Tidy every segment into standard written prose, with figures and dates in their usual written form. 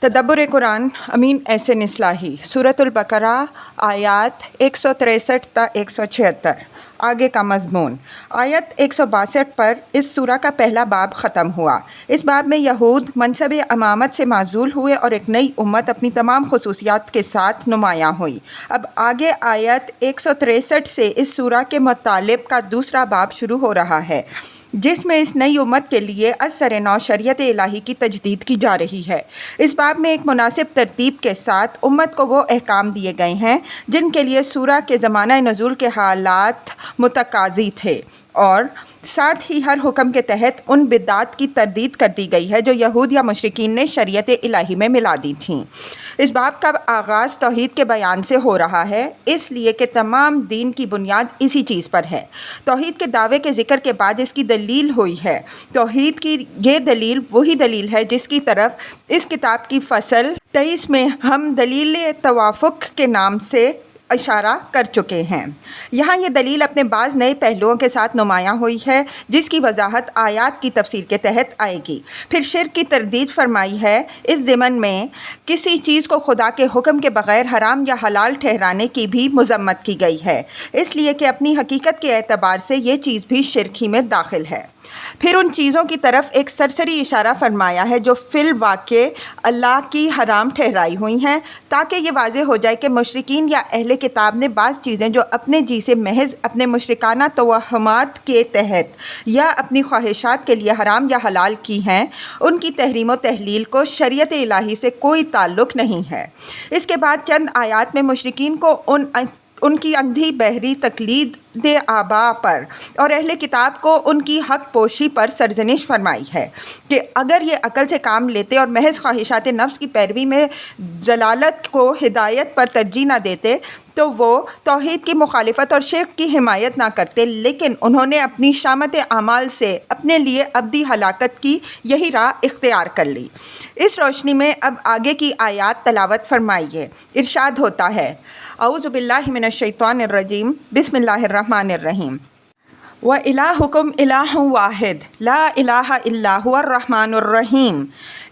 تدبر قرآن امین احسن اصلاحی سورۃ البقرہ آیات 163 تا 176۔ آگے کا مضمون۔ آیت 162 پر اس سورہ کا پہلا باب ختم ہوا۔ اس باب میں یہود منصب امامت سے معزول ہوئے اور ایک نئی امت اپنی تمام خصوصیات کے ساتھ نمایاں ہوئی۔ اب آگے آیت 163 سے اس سورہ کے مطالب کا دوسرا باب شروع ہو رہا ہے، جس میں اس نئی امت کے لیے از سر نو شریعت الہی کی تجدید کی جا رہی ہے۔ اس باب میں ایک مناسب ترتیب کے ساتھ امت کو وہ احکام دیے گئے ہیں جن کے لیے سورہ کے زمانہ نزول کے حالات متقاضی تھے، اور ساتھ ہی ہر حکم کے تحت ان بدعات کی تردید کر دی گئی ہے جو یہود یا مشرکین نے شریعت الہی میں ملا دی تھیں۔ اس باب کا آغاز توحید کے بیان سے ہو رہا ہے، اس لیے کہ تمام دین کی بنیاد اسی چیز پر ہے۔ توحید کے دعوے کے ذکر کے بعد اس کی دلیل ہوئی ہے۔ توحید کی یہ دلیل وہی دلیل ہے جس کی طرف اس کتاب کی فصل 23 میں ہم دلیل توافق کے نام سے اشارہ کر چکے ہیں۔ یہاں یہ دلیل اپنے بعض نئے پہلوؤں کے ساتھ نمایاں ہوئی ہے، جس کی وضاحت آیات کی تفسیر کے تحت آئے گی۔ پھر شرک کی تردید فرمائی ہے۔ اس ضمن میں کسی چیز کو خدا کے حکم کے بغیر حرام یا حلال ٹھہرانے کی بھی مذمت کی گئی ہے، اس لیے کہ اپنی حقیقت کے اعتبار سے یہ چیز بھی شرک ہی میں داخل ہے۔ پھر ان چیزوں کی طرف ایک سرسری اشارہ فرمایا ہے جو فی الواقع اللہ کی حرام ٹھہرائی ہوئی ہیں، تاکہ یہ واضح ہو جائے کہ مشرکین یا اہل کتاب نے بعض چیزیں جو اپنے جی سے محض اپنے مشرکانہ توہمات کے تحت یا اپنی خواہشات کے لیے حرام یا حلال کی ہیں، ان کی تحریم و تحلیل کو شریعت الہی سے کوئی تعلق نہیں ہے۔ اس کے بعد چند آیات میں مشرکین کو ان کی اندھی بہری تقلید آبا پر اور اہل کتاب کو ان کی حق پوشی پر سرزنش فرمائی ہے کہ اگر یہ عقل سے کام لیتے اور محض خواہشات نفس کی پیروی میں ضلالت کو ہدایت پر ترجیح نہ دیتے تو وہ توحید کی مخالفت اور شرک کی حمایت نہ کرتے، لیکن انہوں نے اپنی شامت اعمال سے اپنے لیے ابدی ہلاکت کی یہی راہ اختیار کر لی۔ اس روشنی میں اب آگے کی آیات تلاوت فرمائیے۔ ارشاد ہوتا ہے، اعوذ باللہ من الشیطان الرجیم، بسم اللہ الرحمن الرحیم۔ وَإِلَٰهُكُمْ إِلَٰهٌ وَاحِدٌ لَا إِلَٰهَ إِلَّا هُوَ الرَّحْمَٰنُ الرَّحِيمُ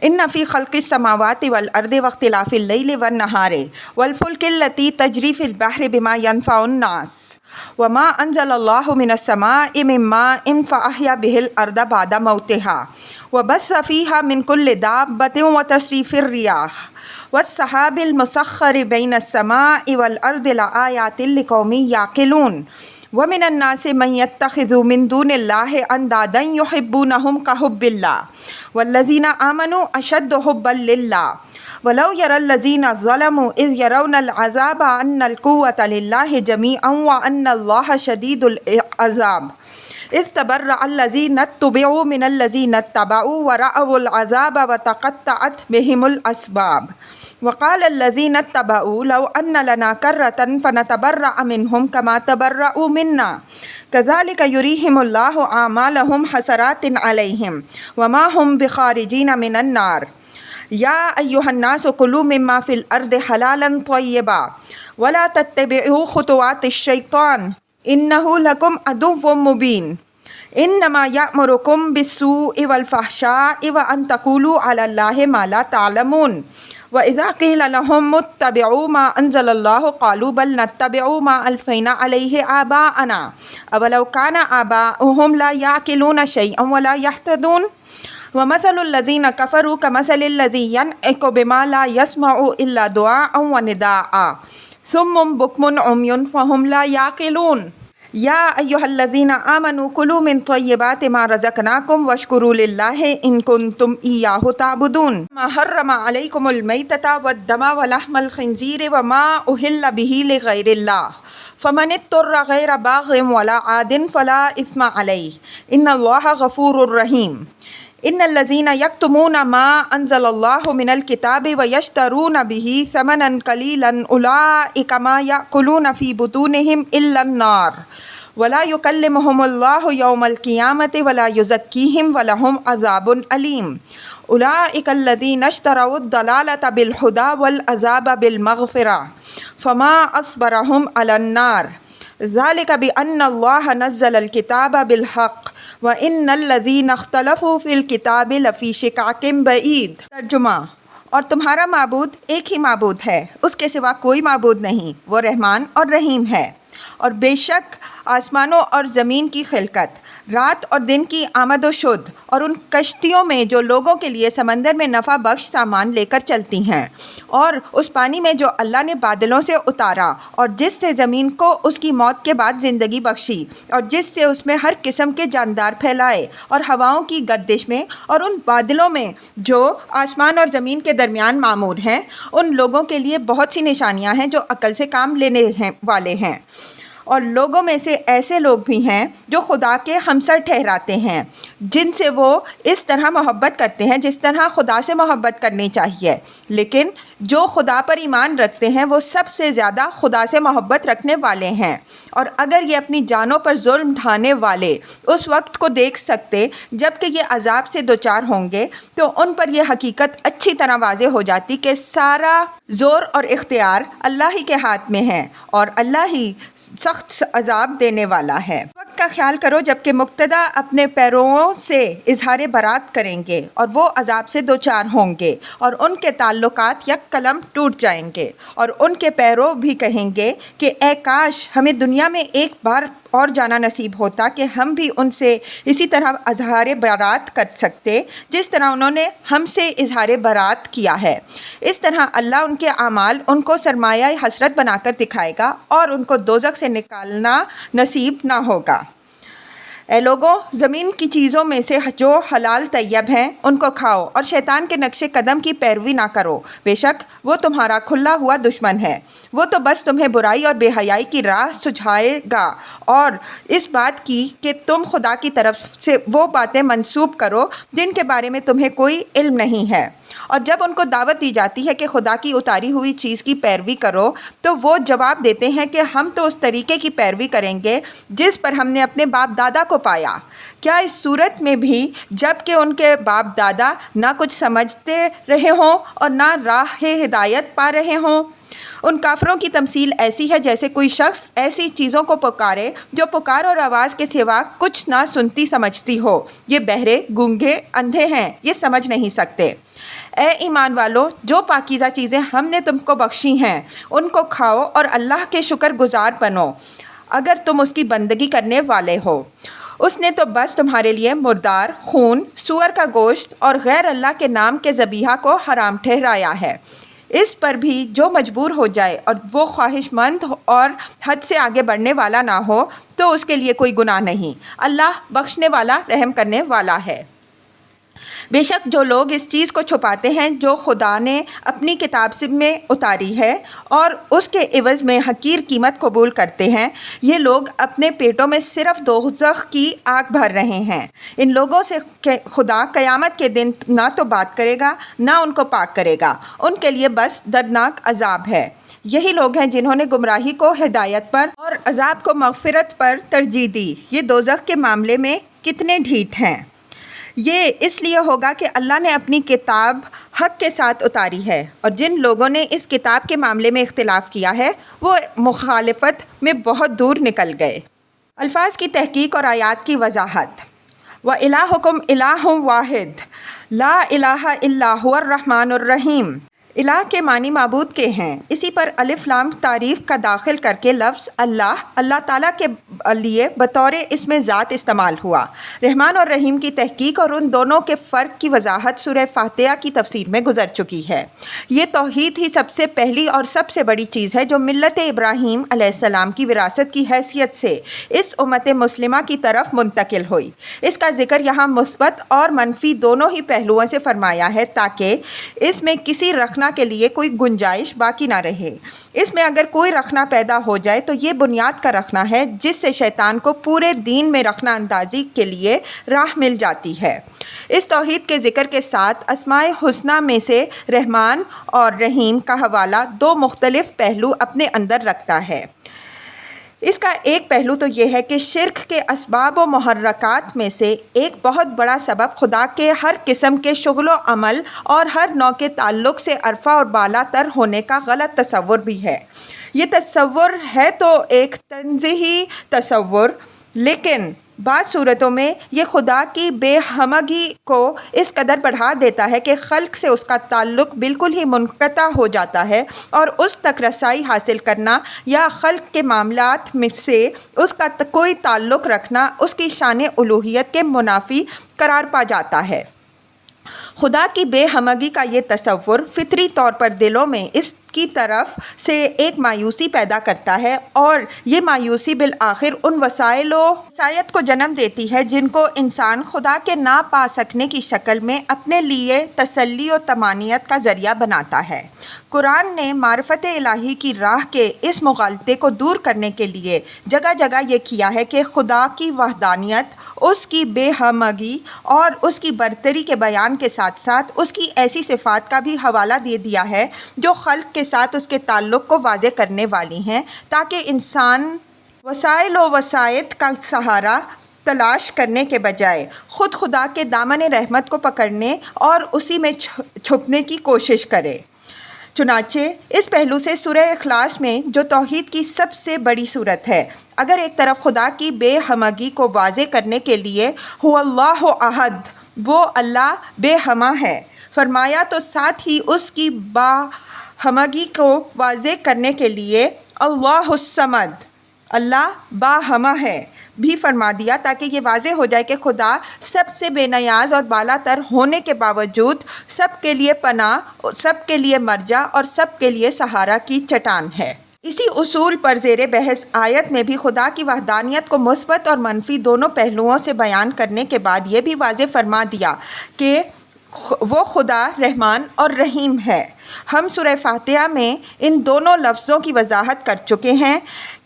إِنَّ فِي خَلْقِ السَّمَاوَاتِ وَالْأَرْضِ وَاخْتِلَافِ اللَّيْلِ وَالنَّهَارِ وَالْفُلْكِ الَّتِي تَجْرِي فِي الْبَحْرِ بِمَا يَنفَعُ النَّاسَ وَمَا أَنزَلَ اللَّهُ مِنَ السَّمَاءِ مِن مَّاءٍ فَأَحْيَا بِهِ الْأَرْضَ بَعْدَ مَوْتِهَا وَبَثَّ فِيهَا مِن كُلِّ دَابَّةٍ وَتَصْرِيفِ الرِّيَاحِ وَالسَّحَابِ الْمُسَخَّرِ بَيْنَ السَّمَاءِ وَالْأَرْضِ لَآيَاتٍ لِقَوْمٍ يَعْقِلُونَ وَمِنَ النَّاسِ مَن يَتَّخِذُ مِن دُونِ اللَّهِ أَندَادًا يُحِبُّونَهُمْ كَحُبِّ اللَّهِ وَالَّذِينَ آمَنُوا أَشَدُّ حُبًّا لِلَّهِ وَلَوْ يَرَى الَّذِينَ ظَلَمُوا إِذْ يَرَوْنَ الْعَذَابَ أَنَّ الْقُوَّةَ لِلَّهِ جَمِيعًا وَأَنَّ اللَّهَ شَدِيدُ الْعَذَابِ إِذْ تَبَرَّأَ الَّذِينَ اتُّبِعُوا مِنَ الَّذِينَ اتَّبَعُوا وَرَأَوُا الْعَذَابَ وَتَقَطَّعَتْ بِهِمُ الْأَسْبَابُ وقال الذين اتبعوا لو أن لنا كرة فنتبرأ منهم كما تبرأوا منا كذلك يريهم الله أعمالهم حسرات عليهم وما هم بخارجين من النار يا أيها الناس كلوا مما في الأرض حلالا طيبا ولا تتبعوا خطوات الشيطان إنه لكم عدو مبين انما یأمرکم بالسوء والفحشاء وان تقولوا علی اللہ ما لا تعلمون وَإِذَا قِيلَ لَهُمُ اتَّبِعُوا مَا أَنزَلَ اللَّهُ قَالُوا بَلْ نَتَّبِعُ مَا أَلْفَيْنَا عَلَيْهِ آبَاءَنَا أَوَلَوْ كَانَ آبَاؤُهُمْ لَا يَعْقِلُونَ شَيْئًا وَلَا يَهْتَدُونَ وَمَثَلُ الَّذِينَ كَفَرُوا كَمَثَلِ الَّذِي يَنْعِقُ بِمَا لَا يَسْمَعُ إِلَّا دُعَاءً وَنِدَاءً صُمٌّ بُكْمٌ عُمْيٌ فَهُمْ لَا يَعْقِلُونَ یا ایھا الذین آمنوا کلوا من طیبات ما رزقناکم واشکروا للہ ان کنتم ایاہ تعبدون ما حرم علیکم المیتۃ والدم ولحم الخنزیر وما اہل بہ لغیر اللہ فمن اضطر غیر باغ ولا عاد فلا اثم علیہ ان اللہ غفور رحیم ان الذین یکتمون ما انزل اللہ من الکتاب ویشترون بہ ثمنا قلیلا اولئک ما یأکلون فی بطونہم الا النار ولا یکلمہم اللہ یوم القیامۃ ولا یزکیہم ولہم عذاب علیم اولئک الذین اشتروا الضلالۃ بالہدی والعذاب بالمغفرۃ فما اصبرہم علی النار ذلك بأن الله نزل الكتاب بالحق وإن الذين اختلفوا في الكتاب لفي شقاق بعيد۔ ترجمہ: اور تمہارا معبود ایک ہی معبود ہے، اس کے سوا کوئی معبود نہیں، وہ رحمان اور رحیم ہے۔ اور بے شک آسمانوں اور زمین کی خلقت، رات اور دن کی آمد و شد، اور ان کشتیوں میں جو لوگوں کے لیے سمندر میں نفع بخش سامان لے کر چلتی ہیں، اور اس پانی میں جو اللہ نے بادلوں سے اتارا، اور جس سے زمین کو اس کی موت کے بعد زندگی بخشی، اور جس سے اس میں ہر قسم کے جاندار پھیلائے، اور ہوائوں کی گردش میں اور ان بادلوں میں جو آسمان اور زمین کے درمیان معمور ہیں، ان لوگوں کے لیے بہت سی نشانیاں ہیں جو عقل سے کام لینے والے ہیں۔ اور لوگوں میں سے ایسے لوگ بھی ہیں جو خدا کے ہمسر ٹھہراتے ہیں، جن سے وہ اس طرح محبت کرتے ہیں جس طرح خدا سے محبت کرنی چاہیے، لیکن جو خدا پر ایمان رکھتے ہیں وہ سب سے زیادہ خدا سے محبت رکھنے والے ہیں۔ اور اگر یہ اپنی جانوں پر ظلم ڈھانے والے اس وقت کو دیکھ سکتے جب کہ یہ عذاب سے دوچار ہوں گے، تو ان پر یہ حقیقت اچھی طرح واضح ہو جاتی کہ سارا زور اور اختیار اللہ ہی کے ہاتھ میں ہے، اور اللہ ہی سخت عذاب دینے والا ہے۔ وقت کا خیال کرو جب کہ مقتدا اپنے پیرووں سے اظہار برات کریں گے اور وہ عذاب سے دوچار ہوں گے، اور ان کے تعلقات یک قلم ٹوٹ جائیں گے، اور ان کے پیرو بھی کہیں گے کہ اے کاش ہمیں دنیا میں ایک بار اور جانا نصیب ہوتا کہ ہم بھی ان سے اسی طرح اظہار برات کر سکتے جس طرح انہوں نے ہم سے اظہار برات کیا ہے۔ اس طرح اللہ ان کے اعمال ان کو سرمایہ حسرت بنا کر دکھائے گا اور ان کو دوزخ سے نکالنا نصیب نہ ہوگا۔ اے لوگوں، زمین کی چیزوں میں سے جو حلال طیب ہیں ان کو کھاؤ، اور شیطان کے نقش قدم کی پیروی نہ کرو، بے شک وہ تمہارا کھلا ہوا دشمن ہے۔ وہ تو بس تمہیں برائی اور بے حیائی کی راہ سجھائے گا، اور اس بات کی کہ تم خدا کی طرف سے وہ باتیں منسوب کرو جن کے بارے میں تمہیں کوئی علم نہیں ہے۔ اور جب ان کو دعوت دی جاتی ہے کہ خدا کی اتاری ہوئی چیز کی پیروی کرو، تو وہ جواب دیتے ہیں کہ ہم تو اس طریقے کی پیروی کریں گے جس پر ہم نے اپنے باپ دادا کو پایا۔ کیا اس صورت میں بھی جب کہ ان کے باپ دادا نہ کچھ سمجھتے رہے ہوں اور نہ راہ ہدایت پا رہے ہوں؟ ان کافروں کی تمثیل ایسی ہے جیسے کوئی شخص ایسی چیزوں کو پکارے جو پکار اور آواز کے سوا کچھ نہ سنتی سمجھتی ہو۔ یہ بہرے، گونگے، اندھے ہیں، یہ سمجھ نہیں سکتے۔ اے ایمان والو، جو پاکیزہ چیزیں ہم نے تم کو بخشی ہیں ان کو کھاؤ اور اللہ کے شکر گزار بنو اگر تم اس کی بندگی کرنے والے ہو۔ اس نے تو بس تمہارے لیے مردار، خون، سور کا گوشت اور غیر اللہ کے نام کے ذبیحہ کو حرام ٹھہرایا ہے۔ اس پر بھی جو مجبور ہو جائے اور وہ خواہش مند اور حد سے آگے بڑھنے والا نہ ہو تو اس کے لیے کوئی گناہ نہیں۔ اللہ بخشنے والا، رحم کرنے والا ہے۔ بے شک جو لوگ اس چیز کو چھپاتے ہیں جو خدا نے اپنی کتاب میں اتاری ہے اور اس کے عوض میں حقیر قیمت قبول کرتے ہیں، یہ لوگ اپنے پیٹوں میں صرف دوزخ کی آگ بھر رہے ہیں۔ ان لوگوں سے خدا قیامت کے دن نہ تو بات کرے گا نہ ان کو پاک کرے گا، ان کے لیے بس دردناک عذاب ہے۔ یہی لوگ ہیں جنہوں نے گمراہی کو ہدایت پر اور عذاب کو مغفرت پر ترجیح دی۔ یہ دوزخ کے معاملے میں کتنے ڈھیٹ ہیں۔ یہ اس لیے ہوگا کہ اللہ نے اپنی کتاب حق کے ساتھ اتاری ہے، اور جن لوگوں نے اس کتاب کے معاملے میں اختلاف کیا ہے وہ مخالفت میں بہت دور نکل گئے۔ الفاظ کی تحقیق اور آیات کی وضاحت۔ وَإِلَٰهُكُمْ إِلَٰهٌ وَاحِدٌ لَا إِلَٰهَ إِلَّا هُوَ الرَّحْمَٰنُ الرَّحِيمُ۔ الہ کے معنی معبود کے ہیں، اسی پر الف لام تعریف کا داخل کر کے لفظ اللہ تعالیٰ کے لیے بطور اسم ذات استعمال ہوا۔ رحمان اور رحیم کی تحقیق اور ان دونوں کے فرق کی وضاحت سورہ فاتحہ کی تفسیر میں گزر چکی ہے۔ یہ توحید ہی سب سے پہلی اور سب سے بڑی چیز ہے جو ملت ابراہیم علیہ السلام کی وراثت کی حیثیت سے اس امت مسلمہ کی طرف منتقل ہوئی۔ اس کا ذکر یہاں مثبت اور منفی دونوں ہی پہلوؤں سے فرمایا ہے تاکہ اس میں کسی رخنہ کے لیے کوئی گنجائش باقی نہ رہے۔ اس میں اگر کوئی رخنہ پیدا ہو جائے تو یہ بنیاد کا رخنہ ہے جس سے شیطان کو پورے دین میں رخنہ اندازی کے لیے راہ مل جاتی ہے۔ اس توحید کے ذکر کے ساتھ اسماء حسنی میں سے رحمان اور رحیم کا حوالہ دو مختلف پہلو اپنے اندر رکھتا ہے۔ اس کا ایک پہلو تو یہ ہے کہ شرک کے اسباب و محرکات میں سے ایک بہت بڑا سبب خدا کے ہر قسم کے شغل و عمل اور ہر نوع کے تعلق سے عرفہ اور بالا تر ہونے کا غلط تصور بھی ہے۔ یہ تصور ہے تو ایک تنزیہی تصور، لیکن بعض صورتوں میں یہ خدا کی بے ہمگی کو اس قدر بڑھا دیتا ہے کہ خلق سے اس کا تعلق بالکل ہی منقطع ہو جاتا ہے، اور اس تک رسائی حاصل کرنا یا خلق کے معاملات میں سے اس کا کوئی تعلق رکھنا اس کی شان الوہیت کے منافی قرار پا جاتا ہے۔ خدا کی بے ہمگی کا یہ تصور فطری طور پر دلوں میں اس کی طرف سے ایک مایوسی پیدا کرتا ہے، اور یہ مایوسی بالآخر ان وسائل و وسائط کو جنم دیتی ہے جن کو انسان خدا کے نہ پا سکنے کی شکل میں اپنے لیے تسلی و طمانینت کا ذریعہ بناتا ہے۔ قرآن نے معرفت الہی کی راہ کے اس مغالطے کو دور کرنے کے لیے جگہ جگہ یہ کیا ہے کہ خدا کی وحدانیت، اس کی بے ہمگی اور اس کی برتری کے بیان کے ساتھ ساتھ اس کی ایسی صفات کا بھی حوالہ دے دیا ہے جو خلق کے ساتھ اس کے تعلق کو واضح کرنے والی ہیں، تاکہ انسان وسائل و وسائط کا سہارا تلاش کرنے کے بجائے خود خدا کے دامن رحمت کو پکڑنے اور اسی میں چھپنے کی کوشش کرے۔ چنانچہ اس پہلو سے سورہ اخلاص میں جو توحید کی سب سے بڑی صورت ہے، اگر ایک طرف خدا کی بے ہمگی کو واضح کرنے کے لیے هو اللہ احد، وہ اللہ بے ہمہ ہے، فرمایا، تو ساتھ ہی اس کی با ہمگی کو واضح کرنے کے لیے اللہ الصمد، اللہ با ہمہ ہے، بھی فرما دیا، تاکہ یہ واضح ہو جائے کہ خدا سب سے بے نیاز اور بالا تر ہونے کے باوجود سب کے لیے پناہ، سب کے لیے مرجع اور سب کے لیے سہارا کی چٹان ہے۔ اسی اصول پر زیر بحث آیت میں بھی خدا کی وحدانیت کو مثبت اور منفی دونوں پہلوؤں سے بیان کرنے کے بعد یہ بھی واضح فرما دیا کہ وہ خدا رحمان اور رحیم ہے۔ ہم سورہ فاتحہ میں ان دونوں لفظوں کی وضاحت کر چکے ہیں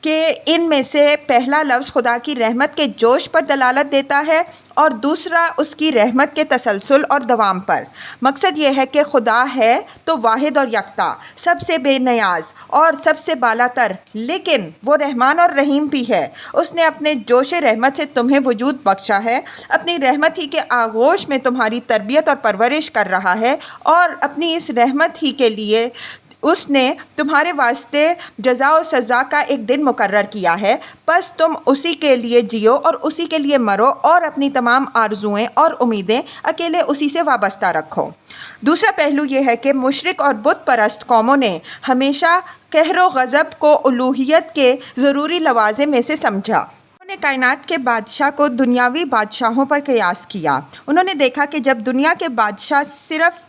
کہ ان میں سے پہلا لفظ خدا کی رحمت کے جوش پر دلالت دیتا ہے اور دوسرا اس کی رحمت کے تسلسل اور دوام پر۔ مقصد یہ ہے کہ خدا ہے تو واحد اور یکتا، سب سے بے نیاز اور سب سے بالا تر، لیکن وہ رحمان اور رحیم بھی ہے۔ اس نے اپنے جوش رحمت سے تمہیں وجود بخشا ہے، اپنی رحمت ہی کے آغوش میں تمہاری تربیت اور پرورش کر رہا ہے، اور اپنی اس رحمت ہی کے لیے اس نے تمہارے واسطے جزا و سزا کا ایک دن مقرر کیا ہے، پس تم اسی کے لیے جیو اور اسی کے لیے مرو، اور اپنی تمام آرزوئیں اور امیدیں اکیلے اسی سے وابستہ رکھو۔ دوسرا پہلو یہ ہے کہ مشرک اور بت پرست قوموں نے ہمیشہ قہر و غضب کو الوہیت کے ضروری لوازم میں سے سمجھا۔ انہوں نے کائنات کے بادشاہ کو دنیاوی بادشاہوں پر قیاس کیا۔ انہوں نے دیکھا کہ جب دنیا کے بادشاہ صرف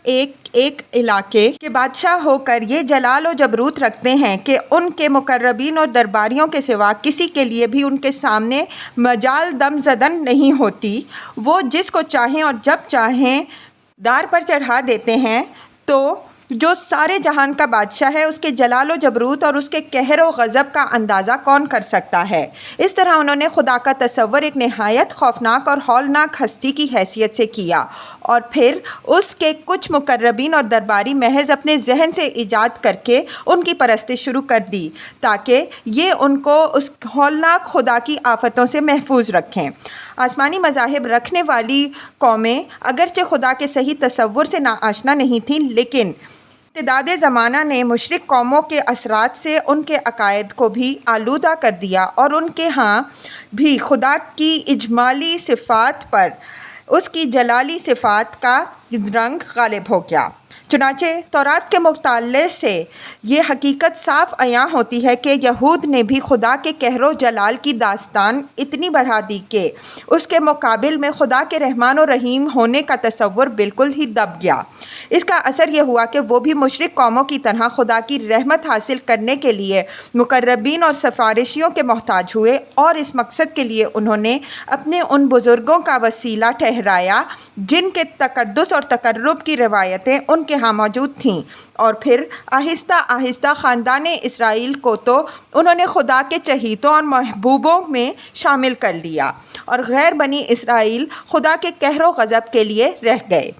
ایک علاقے کے بادشاہ ہو کر یہ جلال و جبروت رکھتے ہیں کہ ان کے مقربین اور درباریوں کے سوا کسی کے لیے بھی ان کے سامنے مجال دم زدن نہیں ہوتی، وہ جس کو چاہیں اور جب چاہیں دار پر چڑھا دیتے ہیں، تو جو سارے جہان کا بادشاہ ہے اس کے جلال و جبروت اور اس کے قہر و غضب کا اندازہ کون کر سکتا ہے؟ اس طرح انہوں نے خدا کا تصور ایک نہایت خوفناک اور ہولناک ہستی کی حیثیت سے کیا، اور پھر اس کے کچھ مقربین اور درباری محض اپنے ذہن سے ایجاد کر کے ان کی پرستش شروع کر دی، تاکہ یہ ان کو اس ہولناک خدا کی آفتوں سے محفوظ رکھیں۔ آسمانی مذاہب رکھنے والی قومیں اگرچہ خدا کے صحیح تصور سے ناآشنا نہیں تھیں، لیکن امتداد زمانہ نے مشرک قوموں کے اثرات سے ان کے عقائد کو بھی آلودہ کر دیا، اور ان کے ہاں بھی خدا کی اجمالی صفات پر اس کی جلالی صفات کا رنگ غالب ہو گیا۔ چنانچہ تورات کے مطالعے سے یہ حقیقت صاف عیاں ہوتی ہے کہ یہود نے بھی خدا کے قہر و جلال کی داستان اتنی بڑھا دی کہ اس کے مقابل میں خدا کے رحمان و رحیم ہونے کا تصور بالکل ہی دب گیا۔ اس کا اثر یہ ہوا کہ وہ بھی مشرک قوموں کی طرح خدا کی رحمت حاصل کرنے کے لیے مقربین اور سفارشیوں کے محتاج ہوئے، اور اس مقصد کے لیے انہوں نے اپنے ان بزرگوں کا وسیلہ ٹھہرایا جن کے تقدس اور تقرب کی روایتیں ان کے ہاں موجود تھیں، اور پھر آہستہ آہستہ خاندان اسرائیل کو تو انہوں نے خدا کے چہیتوں اور محبوبوں میں شامل کر لیا، اور غیر بنی اسرائیل خدا کے قہر و غضب کے لیے رہ گئے۔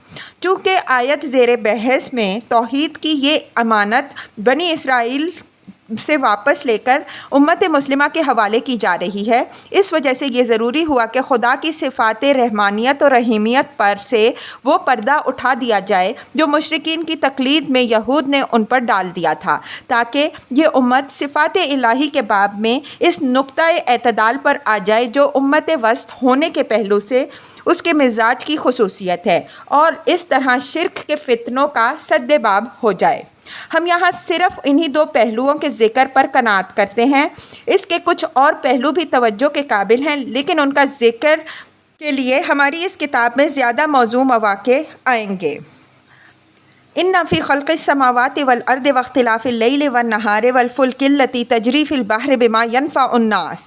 چونکہ آیت زیر بحث میں توحید کی یہ امانت بنی اسرائیل سے واپس لے کر امت مسلمہ کے حوالے کی جا رہی ہے۔ اس وجہ سے یہ ضروری ہوا کہ خدا کی صفات رحمانیت اور رحیمیت پر سے وہ پردہ اٹھا دیا جائے جو مشرکین کی تقلید میں یہود نے ان پر ڈال دیا تھا، تاکہ یہ امت صفات الہی کے باب میں اس نقطۂ اعتدال پر آ جائے جو امت وسط ہونے کے پہلو سے اس کے مزاج کی خصوصیت ہے، اور اس طرح شرک کے فتنوں کا سد باب ہو جائے۔ ہم یہاں صرف انہی دو پہلوؤں کے ذکر پر قناعت کرتے ہیں۔ اس کے کچھ اور پہلو بھی توجہ کے قابل ہیں، لیکن ان کا ذکر کے لیے ہماری اس کتاب میں زیادہ موضوع مواقع آئیں گے۔ ان فی خلق السماوات والارض واختلاف اللیل والنہار والفلک التی تجری فی البحر بما ینفع الناس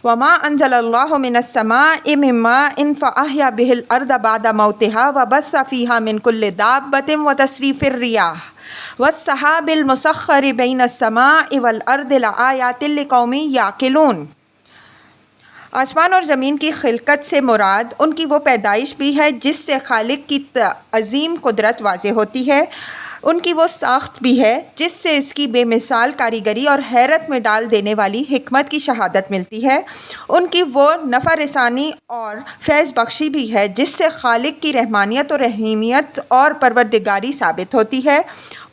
وما انزل اللہ من السماء من ماء فاحیا بہ الارض بعد موتها وبث فیہا من کل دابۃ وتصریف الریاح والسحاب المسخر بین السماء والارض لآیات لقوم یعقلون۔ آسمان اور زمین کی خلقت سے مراد ان کی وہ پیدائش بھی ہے جس سے خالق کی عظیم قدرت واضح ہوتی ہے، ان کی وہ ساخت بھی ہے جس سے اس کی بے مثال کاریگری اور حیرت میں ڈال دینے والی حکمت کی شہادت ملتی ہے، ان کی وہ نفع رسانی اور فیض بخشی بھی ہے جس سے خالق کی رحمانیت اور رحیمیت اور پروردگاری ثابت ہوتی ہے،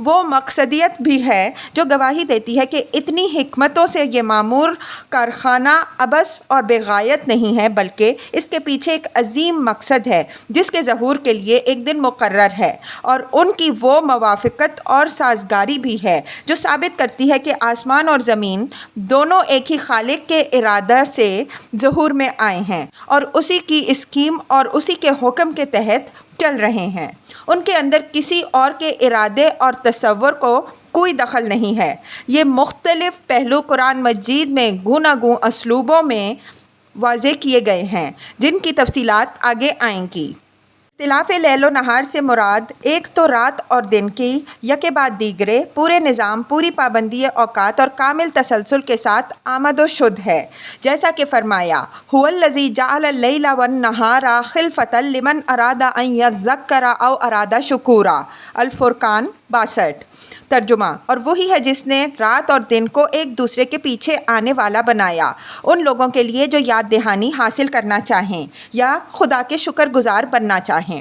وہ مقصدیت بھی ہے جو گواہی دیتی ہے کہ اتنی حکمتوں سے یہ معمور کارخانہ عبث اور بے غایت نہیں ہے، بلکہ اس کے پیچھے ایک عظیم مقصد ہے جس کے ظہور کے لیے ایک دن مقرر ہے، اور ان کی وہ موافقت اور سازگاری بھی ہے جو ثابت کرتی ہے کہ آسمان اور زمین دونوں ایک ہی خالق کے ارادہ سے ظہور میں آئے ہیں اور اسی کی اسکیم اور اسی کے حکم کے تحت چل رہے ہیں۔ ان کے اندر کسی اور کے ارادے اور تصور کو کوئی دخل نہیں ہے۔ یہ مختلف پہلو قرآن مجید میں گوناگوں اسلوبوں میں واضح کیے گئے ہیں جن کی تفصیلات آگے آئیں گی۔ اختلاف لیل و نہار سے مراد ایک تو رات اور دن کی یکے بعد دیگرے پورے نظام، پوری پابندی اوقات اور کامل تسلسل کے ساتھ آمد و شد ہے، جیسا کہ فرمایا هو الذی جعل اللیل والنہار خلفۃ لمن اراد ان یذکر او اراد شکورا، الفرقان 62۔ ترجمہ، اور وہی ہے جس نے رات اور دن کو ایک دوسرے کے پیچھے آنے والا بنایا ان لوگوں کے لیے جو یاد دہانی حاصل کرنا چاہیں یا خدا کے شکر گزار بننا چاہیں۔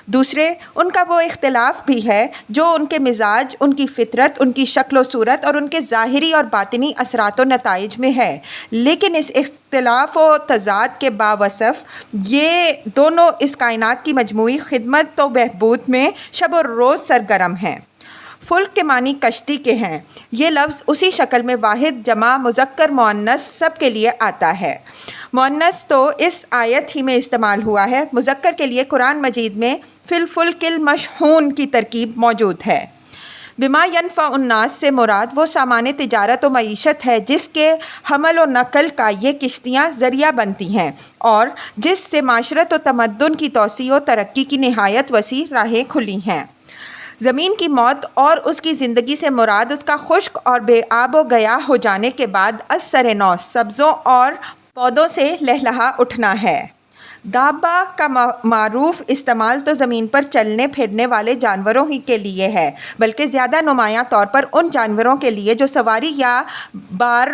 دوسرے، ان کا وہ اختلاف بھی ہے جو ان کے مزاج، ان کی فطرت، ان کی شکل و صورت اور ان کے ظاہری اور باطنی اثرات و نتائج میں ہے، لیکن اس اختلاف و تضاد کے باوصف یہ دونوں اس کائنات کی مجموعی خدمت و بہبود میں شب و روز سرگرم ہیں۔ فلک کے معنی کشتی کے ہیں۔ یہ لفظ اسی شکل میں واحد، جمع، مذکر، مؤنث سب کے لیے آتا ہے۔ مؤنث تو اس آیت ہی میں استعمال ہوا ہے، مذکر کے لیے قرآن مجید میں فی الفلک المشحون کی ترکیب موجود ہے۔ بما ینفع الناس سے مراد وہ سامان تجارت و معیشت ہے جس کے حمل و نقل کا یہ کشتیاں ذریعہ بنتی ہیں اور جس سے معاشرت و تمدن کی توسیع و ترقی کی نہایت وسیع راہیں کھلی ہیں۔ زمین کی موت اور اس کی زندگی سے مراد اس کا خشک اور بے آب و گیا ہو جانے کے بعد از سر نو سبزوں اور پودوں سے لہلہا اٹھنا ہے۔ دابہ کا معروف استعمال تو زمین پر چلنے پھرنے والے جانوروں ہی کے لیے ہے، بلکہ زیادہ نمایاں طور پر ان جانوروں کے لیے جو سواری یا بار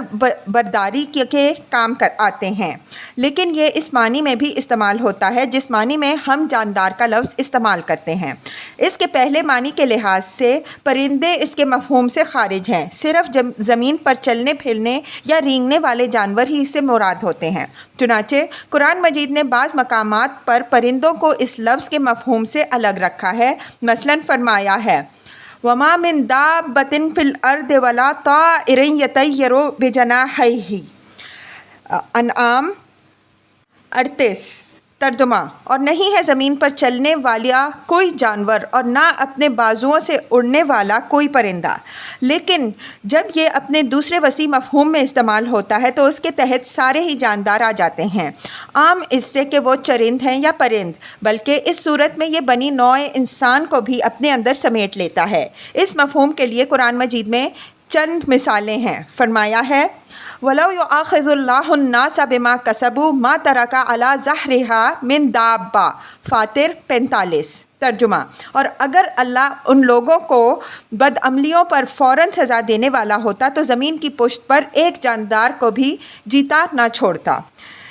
برداری کے کام آتے ہیں، لیکن یہ اس معنی میں بھی استعمال ہوتا ہے جس معنی میں ہم جاندار کا لفظ استعمال کرتے ہیں۔ اس کے پہلے معنی کے لحاظ سے پرندے اس کے مفہوم سے خارج ہیں، صرف زمین پر چلنے پھرنے یا رینگنے والے جانور ہی اس سے مراد ہوتے ہیں۔ چنانچہ قرآن مجید نے بعض مقامات پر پرندوں کو اس لفظ کے مفہوم سے الگ رکھا ہے، مثلاً فرمایا ہے وَمَا مِن دَابَّةٍ فِي الْأَرْضِ وَلَا طَائِرٍ يَطِيرُ بِجَنَاحَيْهِ، انعام 38۔ ترجمہ، اور نہیں ہے زمین پر چلنے والا کوئی جانور اور نہ اپنے بازوؤں سے اڑنے والا کوئی پرندہ، لیکن جب یہ اپنے دوسرے وسیع مفہوم میں استعمال ہوتا ہے تو اس کے تحت سارے ہی جاندار آ جاتے ہیں، عام اس سے کہ وہ چرند ہیں یا پرند، بلکہ اس صورت میں یہ بنی نوع انسان کو بھی اپنے اندر سمیٹ لیتا ہے۔ اس مفہوم کے لیے قرآن مجید میں چند مثالیں ہیں۔ فرمایا ہے وَلَوْ يُؤَاخِذُ اللَّهُ النَّاسَ بِمَا كَسَبُوا مَا تَرَكَ عَلَى ظَهْرِهَا مِن دَابَّةٍ، فاطر 45۔ ترجمہ، اور اگر اللہ ان لوگوں کو بدعملیوں پر فوراً سزا دینے والا ہوتا تو زمین کی پشت پر ایک جاندار کو بھی جیتا نہ چھوڑتا۔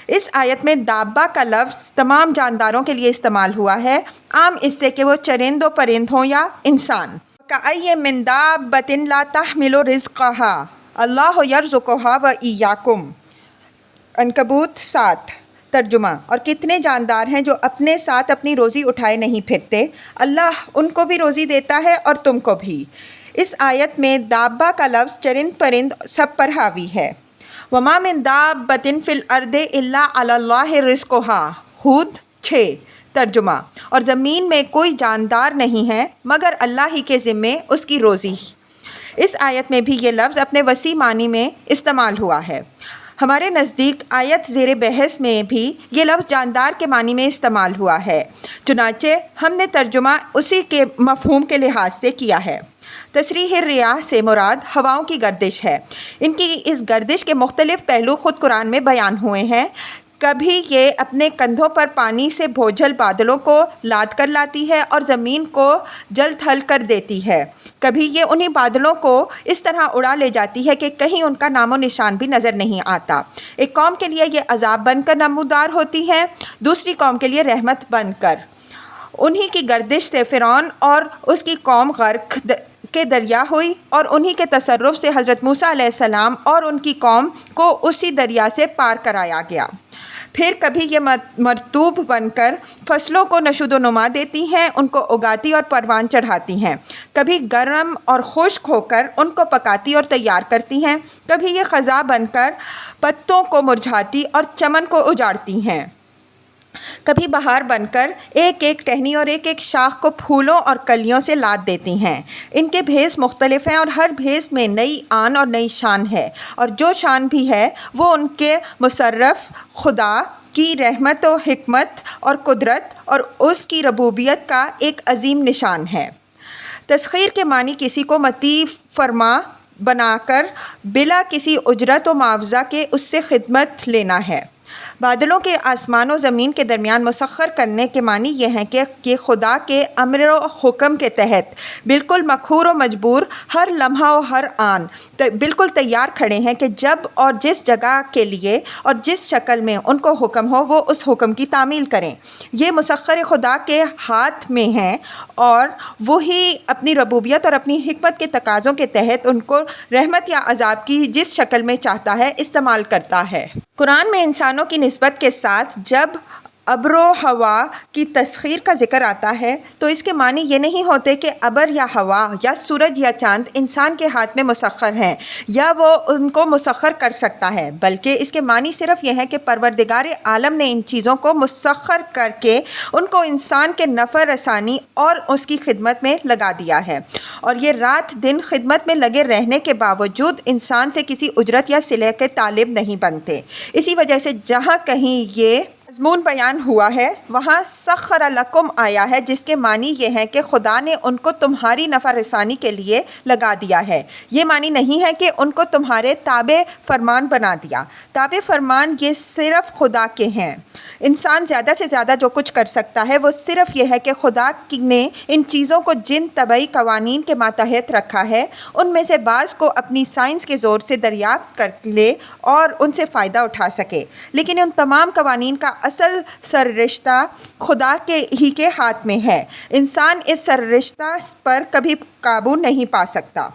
اس آیت میں دابہ کا لفظ تمام جانداروں کے لیے استعمال ہوا ہے، عام اس سے کہ وہ چرند و پرند ہوں یا انسان۔ کأی من دابۃ لا تحمل رزقها اللہ یرزقها وإیاکم، عنکبوت 60۔ ترجمہ، اور کتنے جاندار ہیں جو اپنے ساتھ اپنی روزی اٹھائے نہیں پھرتے، اللہ ان کو بھی روزی دیتا ہے اور تم کو بھی۔ اس آیت میں دابہ کا لفظ چرند پرند سب پر حاوی ہے۔ وما من دابۃ فی الارض الا علی اللہ رزقها، ہود 6۔ ترجمہ، اور زمین میں کوئی جاندار نہیں ہے مگر اللہ ہی کے ذمے اس کی روزی۔ اس آیت میں بھی یہ لفظ اپنے وسیع معنی میں استعمال ہوا ہے۔ ہمارے نزدیک آیت زیر بحث میں بھی یہ لفظ جاندار کے معنی میں استعمال ہوا ہے، چنانچہ ہم نے ترجمہ اسی کے مفہوم کے لحاظ سے کیا ہے۔ تصریح الریاح سے مراد ہواؤں کی گردش ہے۔ ان کی اس گردش کے مختلف پہلو خود قرآن میں بیان ہوئے ہیں۔ کبھی یہ اپنے کندھوں پر پانی سے بوجھل بادلوں کو لاد کر لاتی ہے اور زمین کو جل تھل کر دیتی ہے، کبھی یہ انہی بادلوں کو اس طرح اڑا لے جاتی ہے کہ کہیں ان کا نام و نشان بھی نظر نہیں آتا۔ ایک قوم کے لیے یہ عذاب بن کر نمودار ہوتی ہے، دوسری قوم کے لیے رحمت بن کر۔ انہی کی گردش سے فرعون اور اس کی قوم غرق کے دریا ہوئی، اور انہی کے تصرف سے حضرت موسیٰ علیہ السلام اور ان کی قوم کو اسی دریا سے پار کرایا گیا۔ پھر کبھی یہ مرطوب بن کر فصلوں کو نشود و نما دیتی ہیں، ان کو اگاتی اور پروان چڑھاتی ہیں، کبھی گرم اور خشک ہو کر ان کو پکاتی اور تیار کرتی ہیں، کبھی یہ خزاں بن کر پتوں کو مرجھاتی اور چمن کو اجاڑتی ہیں، کبھی بہار بن کر ایک ایک ٹہنی اور ایک ایک شاخ کو پھولوں اور کلیوں سے لاد دیتی ہیں۔ ان کے بھیس مختلف ہیں اور ہر بھیس میں نئی آن اور نئی شان ہے، اور جو شان بھی ہے وہ ان کے مصرف خدا کی رحمت و حکمت اور قدرت اور اس کی ربوبیت کا ایک عظیم نشان ہے۔ تسخیر کے معنی کسی کو مطیع فرما بنا کر بلا کسی اجرت و معاوضہ کے اس سے خدمت لینا ہے۔ بادلوں کے آسمان و زمین کے درمیان مسخر کرنے کے معنی یہ ہیں کہ خدا کے امر و حکم کے تحت بالکل مقہور و مجبور ہر لمحہ و ہر آن بالکل تیار کھڑے ہیں کہ جب اور جس جگہ کے لیے اور جس شکل میں ان کو حکم ہو وہ اس حکم کی تعمیل کریں۔ یہ مسخر خدا کے ہاتھ میں ہیں اور وہی اپنی ربوبیت اور اپنی حکمت کے تقاضوں کے تحت ان کو رحمت یا عذاب کی جس شکل میں چاہتا ہے استعمال کرتا ہے۔ قرآن میں انسانوں کی نسبت کے ساتھ جب ابر و ہوا کی تسخیر کا ذکر آتا ہے تو اس کے معنی یہ نہیں ہوتے کہ ابر یا ہوا یا سورج یا چاند انسان کے ہاتھ میں مسخر ہیں یا وہ ان کو مسخر کر سکتا ہے، بلکہ اس کے معنی صرف یہ ہے کہ پروردگار عالم نے ان چیزوں کو مسخر کر کے ان کو انسان کے نفع رسانی اور اس کی خدمت میں لگا دیا ہے، اور یہ رات دن خدمت میں لگے رہنے کے باوجود انسان سے کسی اجرت یا صلے کے طالب نہیں بنتے۔ اسی وجہ سے جہاں کہیں یہ مضمون بیان ہوا ہے وہاں سخر لکم آیا ہے، جس کے معنی یہ ہے کہ خدا نے ان کو تمہاری نفع رسانی کے لیے لگا دیا ہے۔ یہ معنی نہیں ہے کہ ان کو تمہارے تابع فرمان بنا دیا۔ تابع فرمان یہ صرف خدا کے ہیں۔ انسان زیادہ سے زیادہ جو کچھ کر سکتا ہے وہ صرف یہ ہے کہ خدا نے ان چیزوں کو جن طبعی قوانین کے ماتحت رکھا ہے ان میں سے بعض کو اپنی سائنس کے زور سے دریافت کر لے اور ان سے فائدہ اٹھا سکے، لیکن ان تمام قوانین کا اصل سررشتہ خدا کے ہی کے ہاتھ میں ہے۔ انسان اس سررشتہ پر کبھی قابو نہیں پا سکتا۔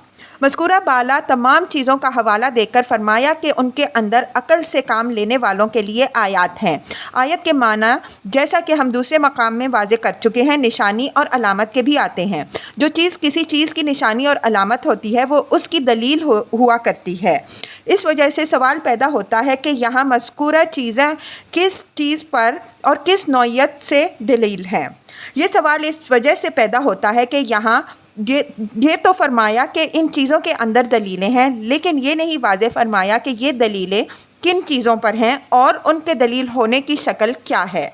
مذکورہ بالا تمام چیزوں کا حوالہ دے کر فرمایا کہ ان کے اندر عقل سے کام لینے والوں کے لیے آیات ہیں۔ آیت کے معنی جیسا کہ ہم دوسرے مقام میں واضح کر چکے ہیں نشانی اور علامت کے بھی آتے ہیں۔ جو چیز کسی چیز کی نشانی اور علامت ہوتی ہے وہ اس کی دلیل ہوا کرتی ہے۔ اس وجہ سے سوال پیدا ہوتا ہے کہ یہاں مذکورہ چیزیں کس چیز پر اور کس نوعیت سے دلیل ہیں۔ یہ سوال اس وجہ سے پیدا ہوتا ہے کہ یہاں یہ تو فرمایا کہ ان چیزوں کے اندر دلیلیں ہیں، لیکن یہ نہیں واضح فرمایا کہ یہ دلیلیں کن چیزوں پر ہیں اور ان کے دلیل ہونے کی شکل کیا ہے۔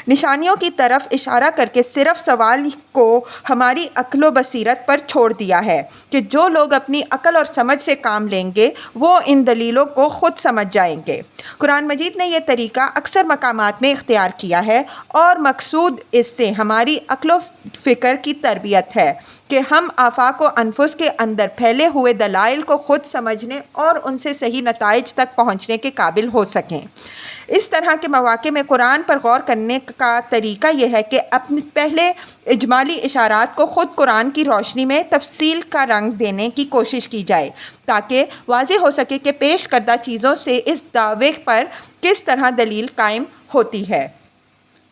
نشانیوں کی طرف اشارہ کر کے صرف سوال کو ہماری عقل و بصیرت پر چھوڑ دیا ہے کہ جو لوگ اپنی عقل اور سمجھ سے کام لیں گے وہ ان دلیلوں کو خود سمجھ جائیں گے۔ قرآن مجید نے یہ طریقہ اکثر مقامات میں اختیار کیا ہے اور مقصود اس سے ہماری عقل و فکر کی تربیت ہے کہ ہم آفاق و انفس کے اندر پھیلے ہوئے دلائل کو خود سمجھنے اور ان سے صحیح نتائج تک پہنچنے کے قابل ہو سکیں۔ اس طرح کے مواقع میں قرآن پر غور کرنے کا طریقہ یہ ہے کہ اپنے پہلے اجمالی اشارات کو خود قرآن کی روشنی میں تفصیل کا رنگ دینے کی کوشش کی جائے تاکہ واضح ہو سکے کہ پیش کردہ چیزوں سے اس دعوے پر کس طرح دلیل قائم ہوتی ہے۔